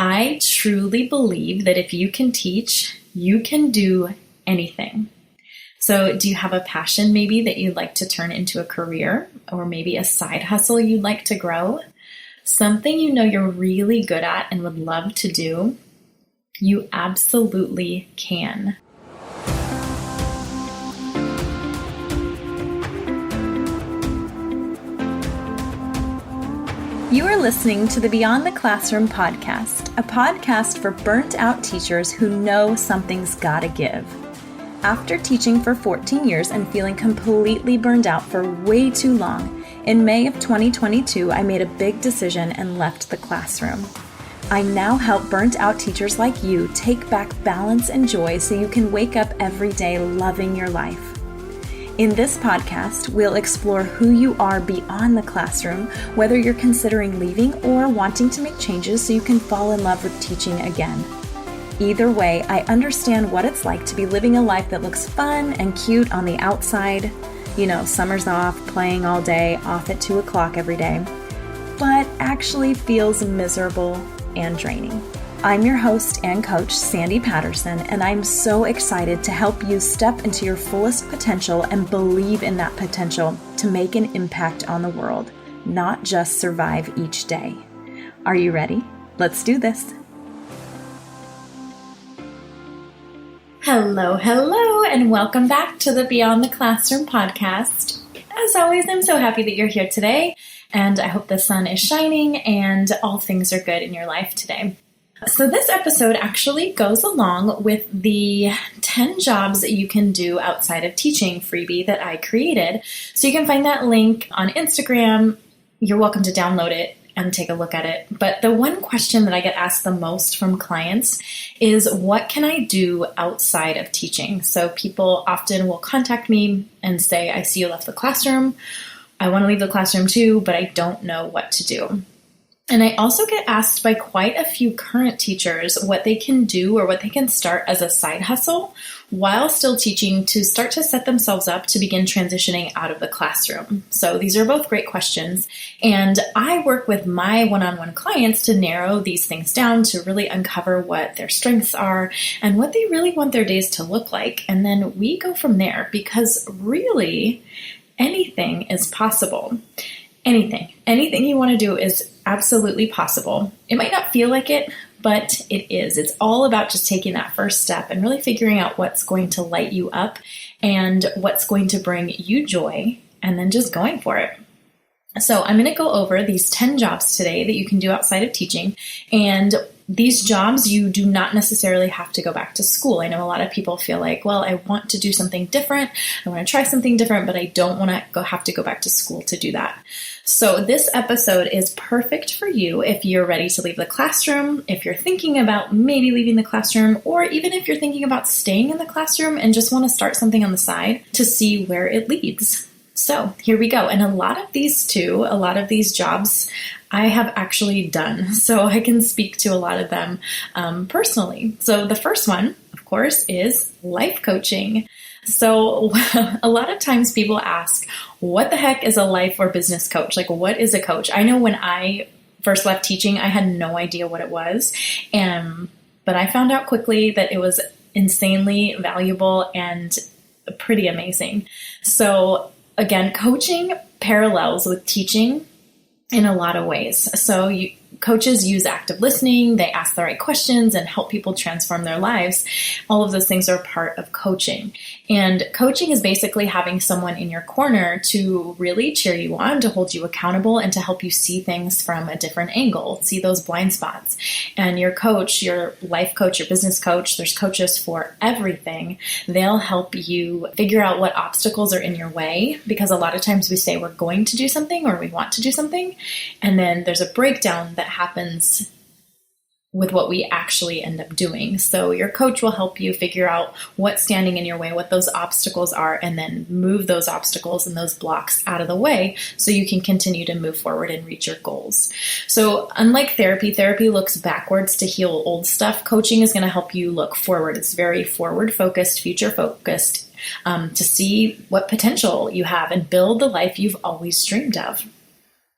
I truly believe that if you can teach, you can do anything. So do you have a passion maybe that you'd like to turn into a career, or maybe a side hustle you'd like to grow? Something you know you're really good at and would love to do? You absolutely can. You are listening to the Beyond the Classroom podcast, a podcast for burnt out teachers who know something's gotta give. After teaching for 14 years and feeling completely burned out for way too long, in May of 2022, I made a big decision and left the classroom. I now help burnt out teachers like you take back balance and joy so you can wake up every day loving your life. In this podcast, we'll explore who you are beyond the classroom, whether you're considering leaving or wanting to make changes so you can fall in love with teaching again. Either way, I understand what it's like to be living a life that looks fun and cute on the outside. You know, summer's off, playing all day, off at 2 o'clock every day, but actually feels miserable and draining. I'm your host and coach, Sandy Patterson, and I'm so excited to help you step into your fullest potential and believe in that potential to make an impact on the world, not just survive each day. Are you ready? Let's do this. Hello, and welcome back to the Beyond the Classroom podcast. As always, I'm so happy that you're here today, and I hope the sun is shining and all things are good in your life today. So this episode actually goes along with the 10 jobs that you can do outside of teaching freebie that I created. So you can find that link on Instagram. You're welcome to download it and take a look at it. But the one question that I get asked the most from clients is, what can I do outside of teaching? So people often will contact me and say, I see you left the classroom. I want to leave the classroom too, but I don't know what to do. And I also get asked by quite a few current teachers what they can do or what they can start as a side hustle while still teaching to start to set themselves up to begin transitioning out of the classroom. So these are both great questions. And I work with my one-on-one clients to narrow these things down to really uncover what their strengths are and what they really want their days to look like. And then we go from there, because really anything is possible. Anything you want to do is absolutely possible. It might not feel like it, but it is. It's all about just taking that first step and really figuring out what's going to light you up and what's going to bring you joy, and then just going for it. So I'm going to go over these 10 jobs today that you can do outside of teaching. And these jobs, you do not necessarily have to go back to school. I know a lot of people feel like, well, I want to do something different. I want to try something different, but I don't want to have to go back to school to do that. So this episode is perfect for you if you're ready to leave the classroom, if you're thinking about maybe leaving the classroom, or even if you're thinking about staying in the classroom and just want to start something on the side to see where it leads. So here we go. And a lot of these jobs I have actually done. So I can speak to a lot of them personally. So the first one, of course, is life coaching. So a lot of times people ask, what the heck is a life or business coach? Like, what is a coach? I know when I first left teaching, I had no idea what it was. But I found out quickly that it was insanely valuable and pretty amazing. So again, coaching parallels with teaching in a lot of ways. So coaches use active listening, they ask the right questions and help people transform their lives. All of those things are part of coaching. And coaching is basically having someone in your corner to really cheer you on, to hold you accountable, and to help you see things from a different angle, see those blind spots. And your coach, your life coach, your business coach, there's coaches for everything. They'll help you figure out what obstacles are in your way, because a lot of times we say we're going to do something or we want to do something, and then there's a breakdown that happens with what we actually end up doing. So your coach will help you figure out what's standing in your way, what those obstacles are, and then move those obstacles and those blocks out of the way so you can continue to move forward and reach your goals. So unlike therapy looks backwards to heal old stuff. Coaching is going to help you look forward. It's very forward-focused, future-focused, to see what potential you have and build the life you've always dreamed of.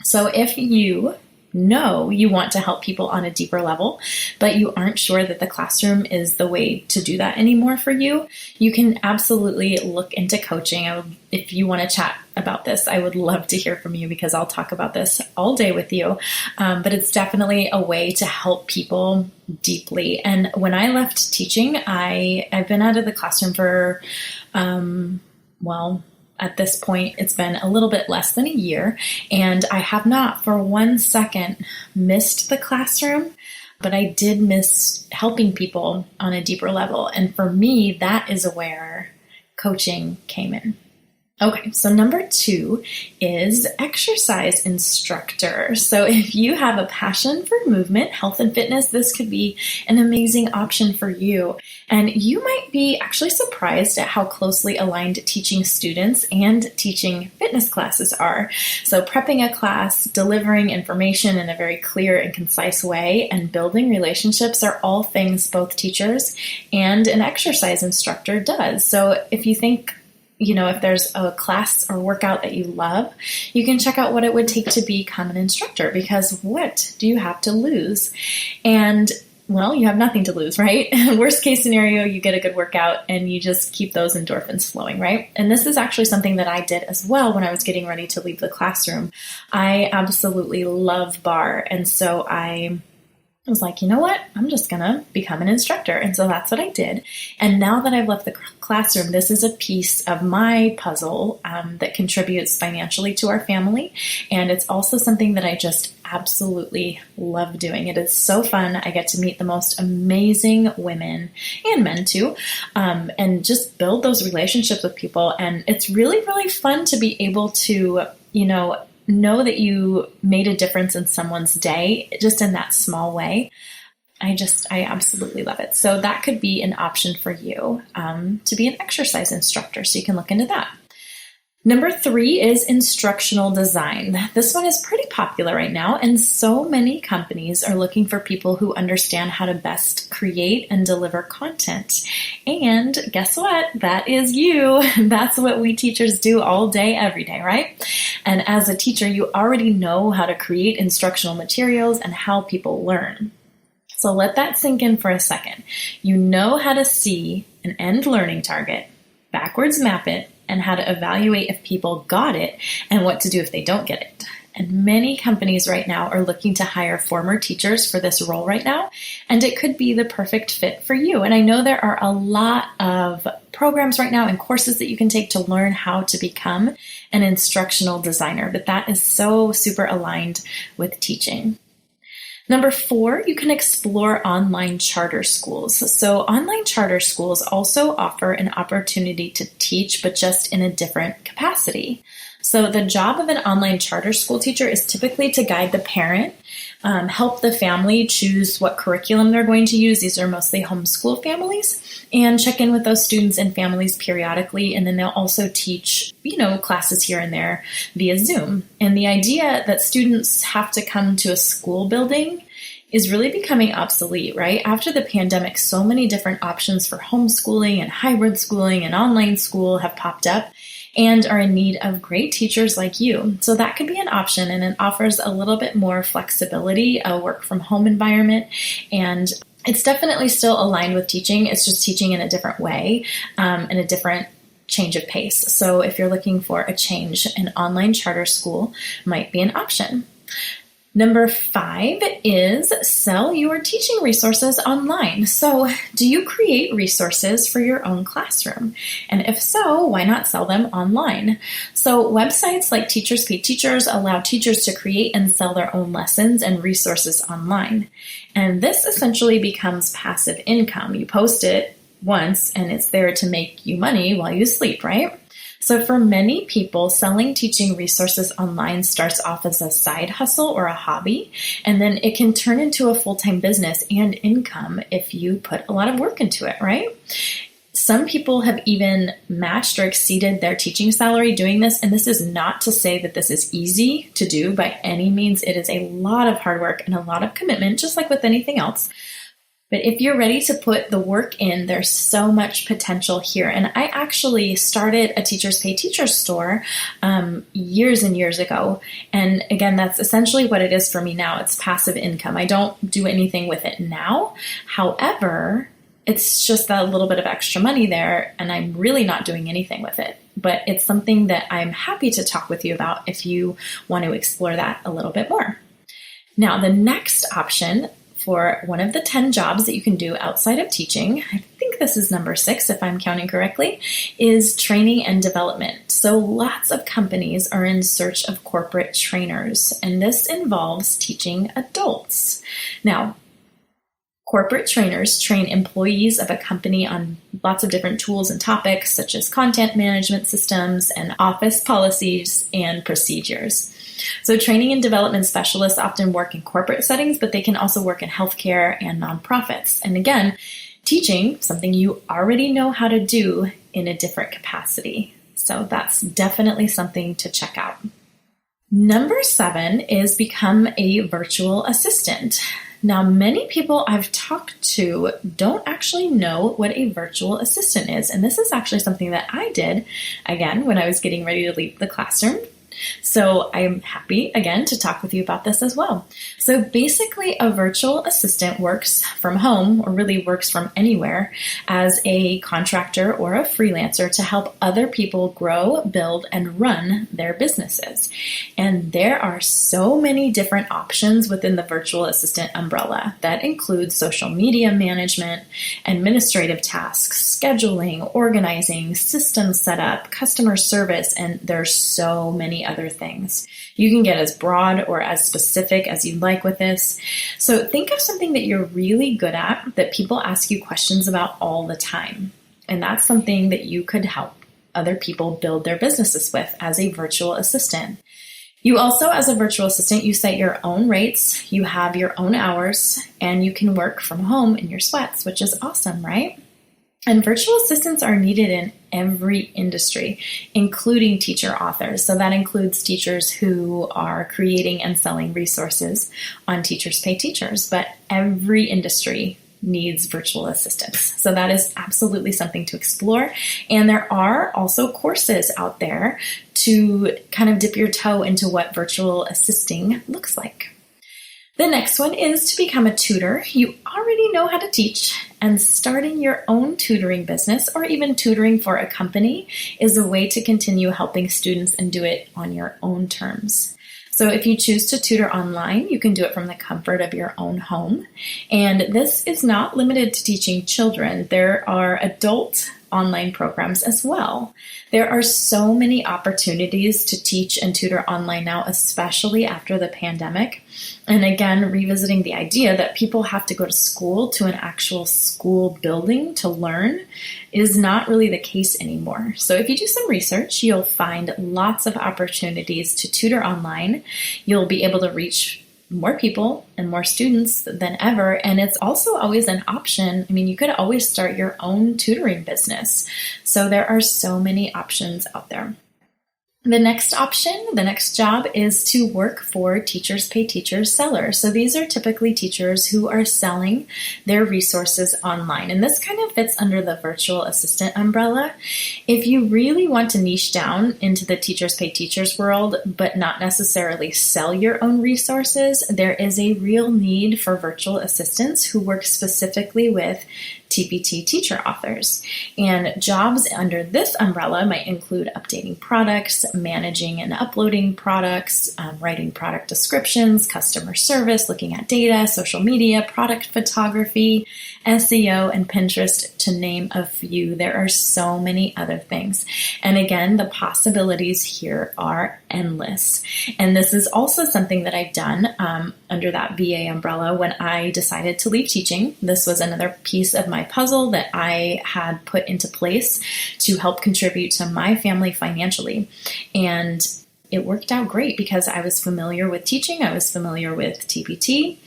So if you know you want to help people on a deeper level, but you aren't sure that the classroom is the way to do that anymore for you, you can absolutely look into coaching. If you want to chat about this, I would love to hear from you because I'll talk about this all day with you. But it's definitely a way to help people deeply. And when I left teaching, I've been out of the classroom for, at this point, it's been a little bit less than a year, and I have not for 1 second missed the classroom, but I did miss helping people on a deeper level. And for me, that is where coaching came in. Okay, so number 2 is exercise instructor. So if you have a passion for movement, health, and fitness, this could be an amazing option for you. And you might be actually surprised at how closely aligned teaching students and teaching fitness classes are. So prepping a class, delivering information in a very clear and concise way, and building relationships are all things both teachers and an exercise instructor does. So if you think, if there's a class or workout that you love, you can check out what it would take to become an instructor, because what do you have to lose? And well, you have nothing to lose, right? Worst case scenario, you get a good workout and you just keep those endorphins flowing, right? And this is actually something that I did as well when I was getting ready to leave the classroom. I absolutely love barre. And so I was like, you know what? I'm just going to become an instructor. And so that's what I did. And now that I've left the classroom, this is a piece of my puzzle that contributes financially to our family. And it's also something that I just absolutely love doing. It is so fun. I get to meet the most amazing women and men too, and just build those relationships with people. And it's really, really fun to be able to, know that you made a difference in someone's day just in that small way. I absolutely love it. So that could be an option for you to be an exercise instructor. So you can look into that. Number 3 is instructional design. This one is pretty popular right now, and so many companies are looking for people who understand how to best create and deliver content. And guess what? That is you. That's what we teachers do all day, every day, right? And as a teacher, you already know how to create instructional materials and how people learn. So let that sink in for a second. You know how to see an end learning target, backwards map it, and how to evaluate if people got it and what to do if they don't get it. And many companies right now are looking to hire former teachers for this role right now, and it could be the perfect fit for you. And I know there are a lot of programs right now and courses that you can take to learn how to become an instructional designer, but that is so super aligned with teaching. Number 4, you can explore online charter schools. So online charter schools also offer an opportunity to teach, but just in a different capacity. So the job of an online charter school teacher is typically to guide the parent, help the family choose what curriculum they're going to use. These are mostly homeschool families, and check in with those students and families periodically. And then they'll also teach, classes here and there via Zoom. And the idea that students have to come to a school building is really becoming obsolete, right? After the pandemic, so many different options for homeschooling and hybrid schooling and online school have popped up and are in need of great teachers like you. So that could be an option, and it offers a little bit more flexibility, a work from home environment, and it's definitely still aligned with teaching. It's just teaching in a different way, and a different change of pace. So if you're looking for a change, an online charter school might be an option. Number 5 is sell your teaching resources online. So do you create resources for your own classroom? And if so, why not sell them online? So websites like Teachers Pay Teachers allow teachers to create and sell their own lessons and resources online. And this essentially becomes passive income. You post it once and it's there to make you money while you sleep, right? So for many people, selling teaching resources online starts off as a side hustle or a hobby, and then it can turn into a full-time business and income if you put a lot of work into it, right? Some people have even matched or exceeded their teaching salary doing this, and this is not to say that this is easy to do by any means. It is a lot of hard work and a lot of commitment, just like with anything else. But if you're ready to put the work in, there's so much potential here. And I actually started a Teachers Pay Teachers store years and years ago. And again, that's essentially what it is for me now. It's passive income. I don't do anything with it now. However, it's just that little bit of extra money there, and I'm really not doing anything with it. But it's something that I'm happy to talk with you about if you want to explore that a little bit more. Now, the next option for one of the 10 jobs that you can do outside of teaching, I think this is number 6 if I'm counting correctly, is training and development. So lots of companies are in search of corporate trainers, and this involves teaching adults. Now, corporate trainers train employees of a company on lots of different tools and topics such as content management systems and office policies and procedures. So training and development specialists often work in corporate settings, but they can also work in healthcare and nonprofits. And again, teaching something you already know how to do in a different capacity. So that's definitely something to check out. Number 7 is become a virtual assistant. Now, many people I've talked to don't actually know what a virtual assistant is. And this is actually something that I did, again, when I was getting ready to leave the classroom. So I'm happy, again, to talk with you about this as well. So basically, a virtual assistant works from home, or really works from anywhere, as a contractor or a freelancer to help other people grow, build, and run their businesses. And there are so many different options within the virtual assistant umbrella. That includes social media management, administrative tasks, scheduling, organizing, system setup, customer service, and there's so many other things. You can get as broad or as specific as you'd like with this. So think of something that you're really good at that people ask you questions about all the time. And that's something that you could help other people build their businesses with as a virtual assistant. You also, as a virtual assistant, you set your own rates, you have your own hours, and you can work from home in your sweats, which is awesome, right? And virtual assistants are needed in every industry, including teacher authors. So that includes teachers who are creating and selling resources on Teachers Pay Teachers, but every industry needs virtual assistants. So that is absolutely something to explore. And there are also courses out there to kind of dip your toe into what virtual assisting looks like. The next one is to become a tutor. You already know how to teach, and starting your own tutoring business or even tutoring for a company is a way to continue helping students and do it on your own terms. So if you choose to tutor online, you can do it from the comfort of your own home. And this is not limited to teaching children. There are adult online programs as well. There are so many opportunities to teach and tutor online now, especially after the pandemic. And again, revisiting the idea that people have to go to school, to an actual school building to learn, is not really the case anymore. So if you do some research, you'll find lots of opportunities to tutor online. You'll be able to reach more people and more students than ever. And it's also always an option. I mean, you could always start your own tutoring business. So there are so many options out there. The next option, the next job, is to work for Teachers Pay Teachers sellers. So these are typically teachers who are selling their resources online. And this kind of fits under the virtual assistant umbrella. If you really want to niche down into the Teachers Pay Teachers world, but not necessarily sell your own resources, there is a real need for virtual assistants who work specifically with TPT teacher authors. And jobs under this umbrella might include updating products, managing and uploading products, writing product descriptions, customer service, looking at data, social media, product photography, SEO, and Pinterest, to name a few. There are so many other things. And again, the possibilities here are endless. And this is also something that I've done under that VA umbrella when I decided to leave teaching. This was another piece of my puzzle that I had put into place to help contribute to my family financially. And it worked out great because I was familiar with teaching. I was familiar with TPT.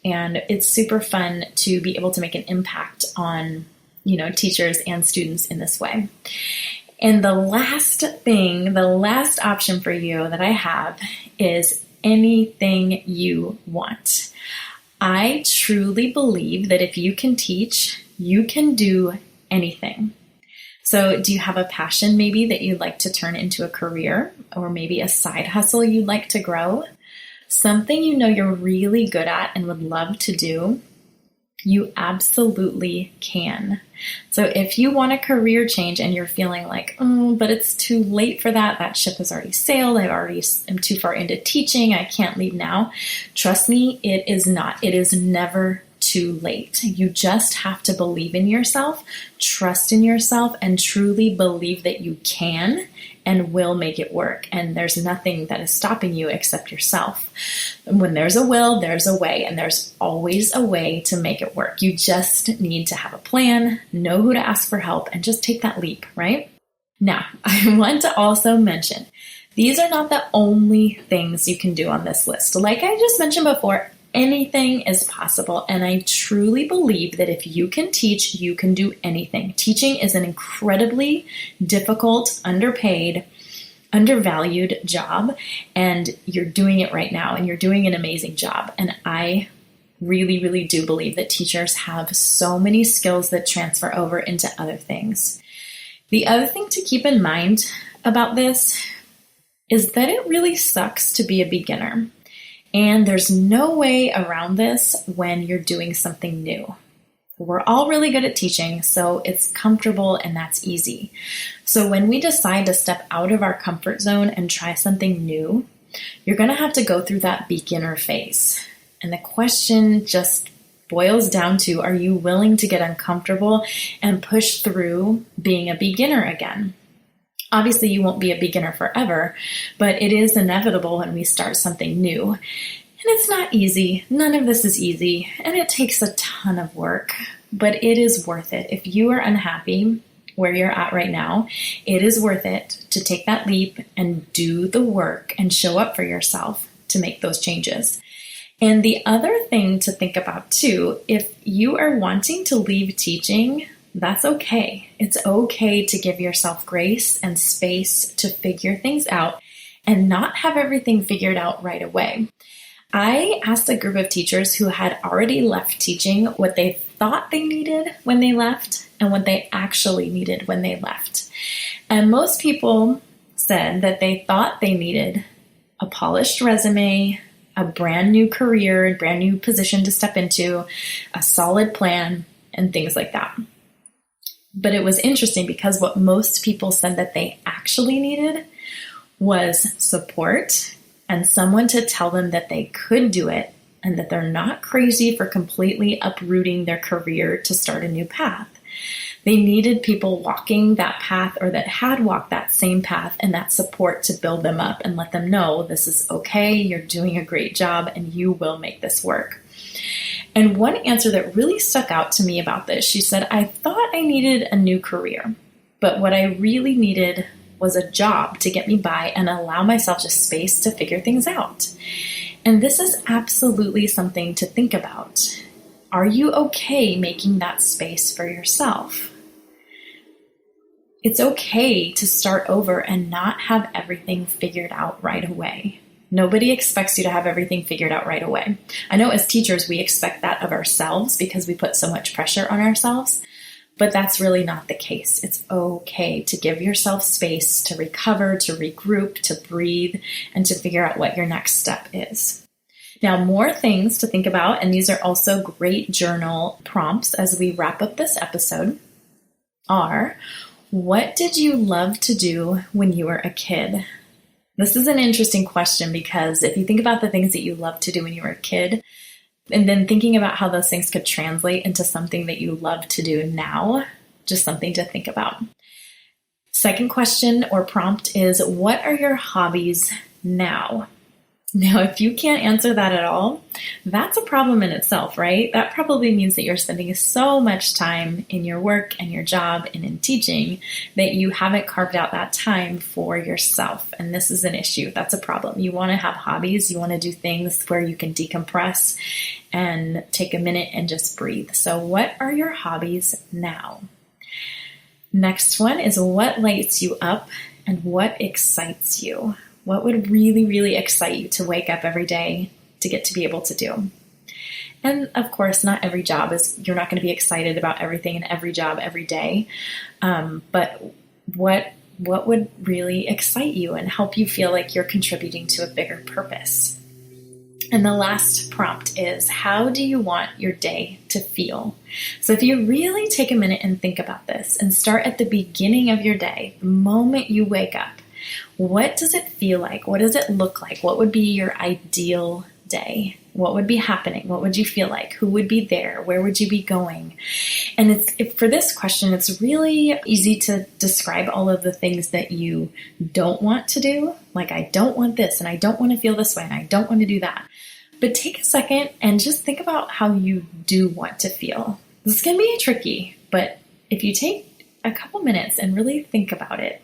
And it's super fun to be able to make an impact on, teachers and students in this way. And the last thing, the last option for you that I have is anything you want. I truly believe that if you can teach, you can do anything. So do you have a passion maybe that you'd like to turn into a career, or maybe a side hustle you'd like to grow? Something you know you're really good at and would love to do? You absolutely can. So if you want a career change and you're feeling like, but it's too late for that, that ship has already sailed, I already am too far into teaching, I can't leave now. Trust me, it is not. It is never too late. You just have to believe in yourself, trust in yourself, and truly believe that you can and will make it work. And there's nothing that is stopping you except yourself. When there's a will, there's a way, and there's always a way to make it work. You just need to have a plan, know who to ask for help, and just take that leap, right? Now, I want to also mention, these are not the only things you can do on this list. Like I just mentioned before, anything is possible, and I truly believe that if you can teach, you can do anything. Teaching is an incredibly difficult, underpaid, undervalued job, and you're doing it right now, and you're doing an amazing job. And I really, really do believe that teachers have so many skills that transfer over into other things. The other thing to keep in mind about this is that it really sucks to be a beginner. And there's no way around this when you're doing something new. We're all really good at teaching, so it's comfortable and that's easy. So when we decide to step out of our comfort zone and try something new, you're going to have to go through that beginner phase. And the question just boils down to, are you willing to get uncomfortable and push through being a beginner again? Obviously, you won't be a beginner forever, but it is inevitable when we start something new. And it's not easy. None of this is easy, and it takes a ton of work, but it is worth it. If you are unhappy where you're at right now, it is worth it to take that leap and do the work and show up for yourself to make those changes. And the other thing to think about too, if you are wanting to leave teaching, that's okay. It's okay to give yourself grace and space to figure things out and not have everything figured out right away. I asked a group of teachers who had already left teaching what they thought they needed when they left and what they actually needed when they left. And most people said that they thought they needed a polished resume, a brand new career, a brand new position to step into, a solid plan, and things like that. But it was interesting because what most people said that they actually needed was support and someone to tell them that they could do it and that they're not crazy for completely uprooting their career to start a new path. They needed people walking that path or that had walked that same path and that support to build them up and let them know this is okay, you're doing a great job, and you will make this work. And one answer that really stuck out to me about this, she said, I thought I needed a new career, but what I really needed was a job to get me by and allow myself just space to figure things out. And this is absolutely something to think about. Are you okay making that space for yourself? It's okay to start over and not have everything figured out right away. Nobody expects you to have everything figured out right away. I know as teachers, we expect that of ourselves because we put so much pressure on ourselves, but that's really not the case. It's okay to give yourself space to recover, to regroup, to breathe, and to figure out what your next step is. Now, more things to think about, and these are also great journal prompts as we wrap up this episode, are, what did you love to do when you were a kid? This is an interesting question because if you think about the things that you loved to do when you were a kid, and then thinking about how those things could translate into something that you love to do now, just something to think about. Second question or prompt is, what are your hobbies now? Now, if you can't answer that at all, that's a problem in itself, right? That probably means that you're spending so much time in your work and your job and in teaching that you haven't carved out that time for yourself. And this is an issue. That's a problem. You want to have hobbies. You want to do things where you can decompress and take a minute and just breathe. So what are your hobbies now? Next one is, what lights you up and what excites you? What would really, really excite you to wake up every day to get to be able to do? And of course, not every job you're not going to be excited about everything in every job every day. But what would really excite you and help you feel like you're contributing to a bigger purpose? And the last prompt is, how do you want your day to feel? So if you really take a minute and think about this and start at the beginning of your day, the moment you wake up, what does it feel like? What does it look like? What would be your ideal day? What would be happening? What would you feel like? Who would be there? Where would you be going? And for this question, it's really easy to describe all of the things that you don't want to do. Like, I don't want this, and I don't want to feel this way, and I don't want to do that. But take a second and just think about how you do want to feel. This can be tricky, but if you take a couple minutes and really think about it,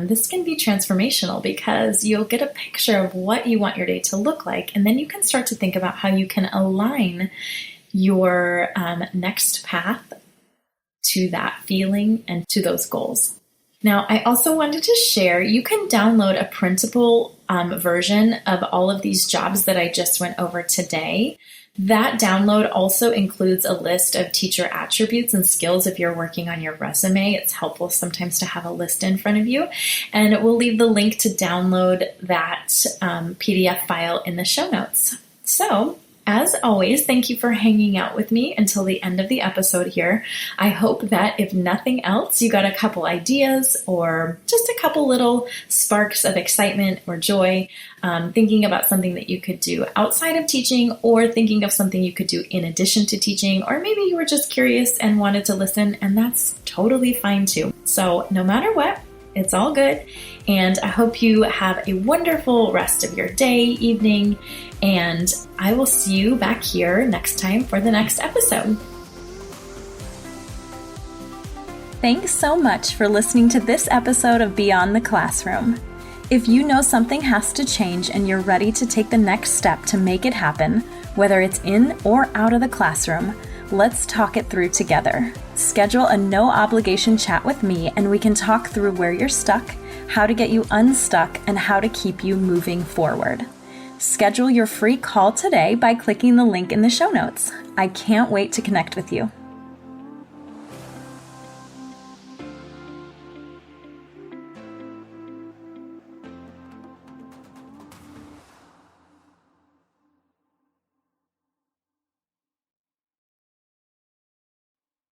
this can be transformational because you'll get a picture of what you want your day to look like, and then you can start to think about how you can align your next path to that feeling and to those goals. Now, I also wanted to share, you can download a printable version of all of these jobs that I just went over today. That download also includes a list of teacher attributes and skills if you're working on your resume. It's helpful sometimes to have a list in front of you. And we'll leave the link to download that PDF file in the show notes. So, as always, thank you for hanging out with me until the end of the episode here. I hope that if nothing else, you got a couple ideas or just a couple little sparks of excitement or joy, thinking about something that you could do outside of teaching, or thinking of something you could do in addition to teaching, or maybe you were just curious and wanted to listen, and that's totally fine too. So no matter what, it's all good. And I hope you have a wonderful rest of your day, evening, and I will see you back here next time for the next episode. Thanks so much for listening to this episode of Beyond the Classroom. If you know something has to change and you're ready to take the next step to make it happen, whether it's in or out of the classroom, let's talk it through together. Schedule a no-obligation chat with me and we can talk through where you're stuck, how to get you unstuck, and how to keep you moving forward. Schedule your free call today by clicking the link in the show notes. I can't wait to connect with you.